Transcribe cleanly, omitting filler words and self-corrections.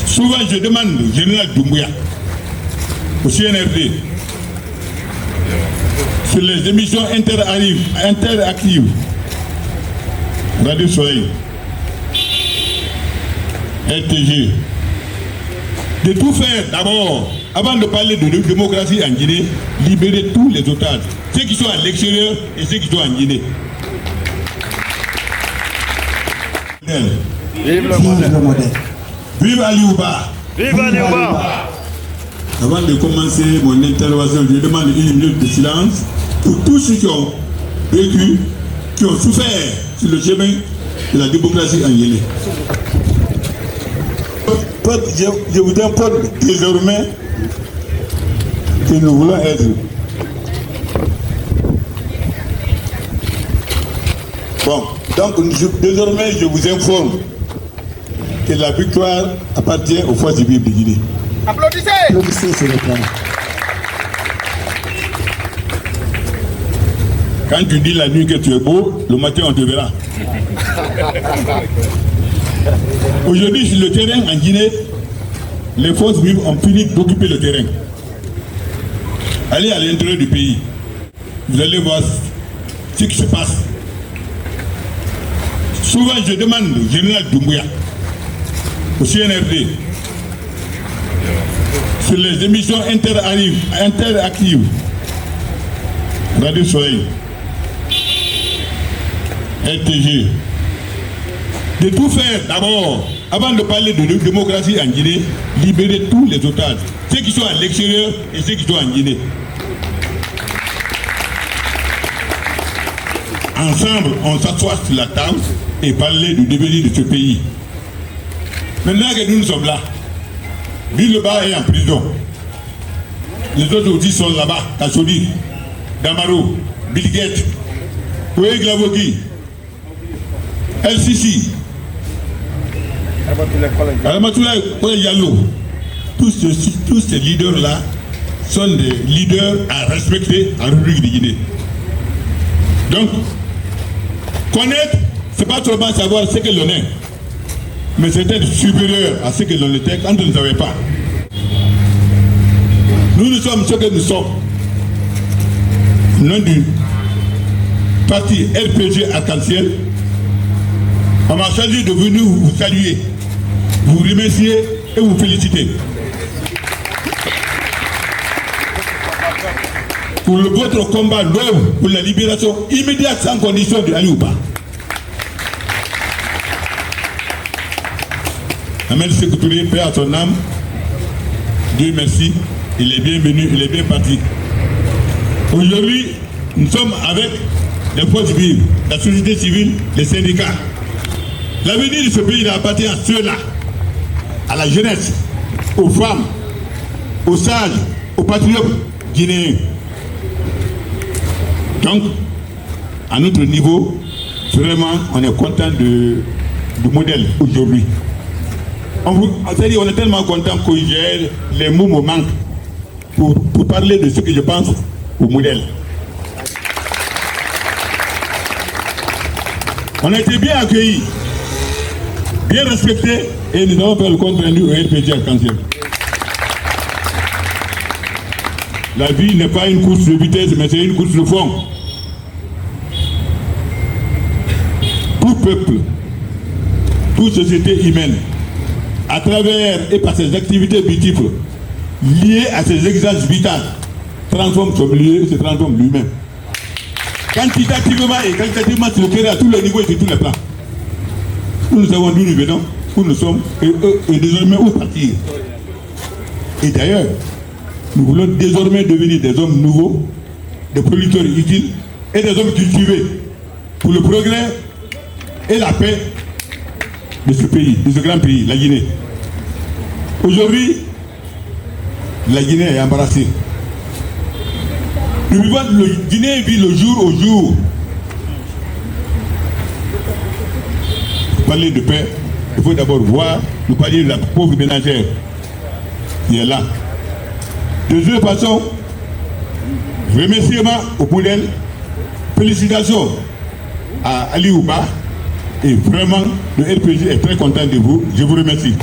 Souvent, je demande au général Doumbouya, au CNRD, sur les émissions interactives, Radio Soleil, RTG, de tout faire d'abord, avant de parler de démocratie en Guinée, libérer tous les otages, ceux qui sont à l'extérieur et ceux qui sont en Guinée. Vive le modèle. Vive Aliouba. Vive Aliouba. Avant de commencer mon intervention, je demande une minute de silence pour tous ceux qui ont vécu, qui ont souffert sur le chemin de la démocratie en Guinée. Je vous informe désormais que nous voulons être. Bon, donc désormais je vous informe que la victoire appartient aux forces vives de Guinée. Applaudissez. Applaudissez, s'il vous plaît. Quand tu dis la nuit que tu es beau, le matin on te verra. Aujourd'hui, sur le terrain en Guinée, les forces vives ont fini d'occuper le terrain. Allez à l'intérieur du pays, vous allez voir ce qui se passe. Souvent, je demande au général Doumbouya, au CNRD, sur les émissions interactives, Radio Soleil, RTG, de tout faire d'abord, avant de parler de démocratie en Guinée, libérer tous les otages, ceux qui sont à l'extérieur et ceux qui sont en Guinée. Ensemble, on s'assoit sur la table et parler du devenir de ce pays. Maintenant que nous sommes là, Bileba est en prison. Les autres aussi sont là-bas, Kassodi, Damaro, Bilguet, Koué Glavogi, LCC, Aramatoula Yallo. Tous ces leaders-là sont des leaders à respecter en République de Guinée. Donc, connaître, ce n'est pas seulement savoir ce que l'on est, mais c'est être supérieur à ce que l'on était quand on ne savait pas. Nous sommes ce que nous sommes. Au nom du parti RPG Arc-en-Ciel, on m'a choisi de venir vous saluer, vous remercier et vous féliciter. Pour votre combat noble pour la libération immédiate sans condition de Aliouba. Amel Sékou-Touré, paix à son âme. Dieu merci, il est bienvenu, il est bien parti. Aujourd'hui, nous sommes avec les forces vives, la société civile, les syndicats. L'avenir de ce pays appartient à ceux-là, à la jeunesse, aux femmes, aux sages, aux patriotes guinéens. Donc, à notre niveau, vraiment, on est content du modèle aujourd'hui. On est tellement content que les mots me manquent pour parler de ce que je pense au modèle. On a été bien accueillis, bien respectés, et nous avons fait le compte rendu au RPG Arc-en-Ciel. La vie n'est pas une course de vitesse, mais c'est une course de fond. Tout peuple, toute société humaine, à travers et par ses activités multiples, liées à ses exigences vitales, transforme son milieu et se transforme lui-même. Quantitativement et qualitativement sur le terrain, à tous les niveaux et sur tous les plans. Nous savons d'où nous venons, où nous sommes et désormais où partir. Et d'ailleurs, nous voulons désormais devenir des hommes nouveaux, des producteurs utiles et des hommes cultivés pour le progrès et la paix de ce pays, de ce grand pays, la Guinée. Aujourd'hui, la Guinée est embarrassée. Le Guinée vit le jour au jour. Pour parler de paix, il faut d'abord voir, nous parler de la pauvre ménagère qui est là. De toute façon, remerciements au modèle, félicitations à Aliouba et vraiment le RPG est très content de vous. Je vous remercie.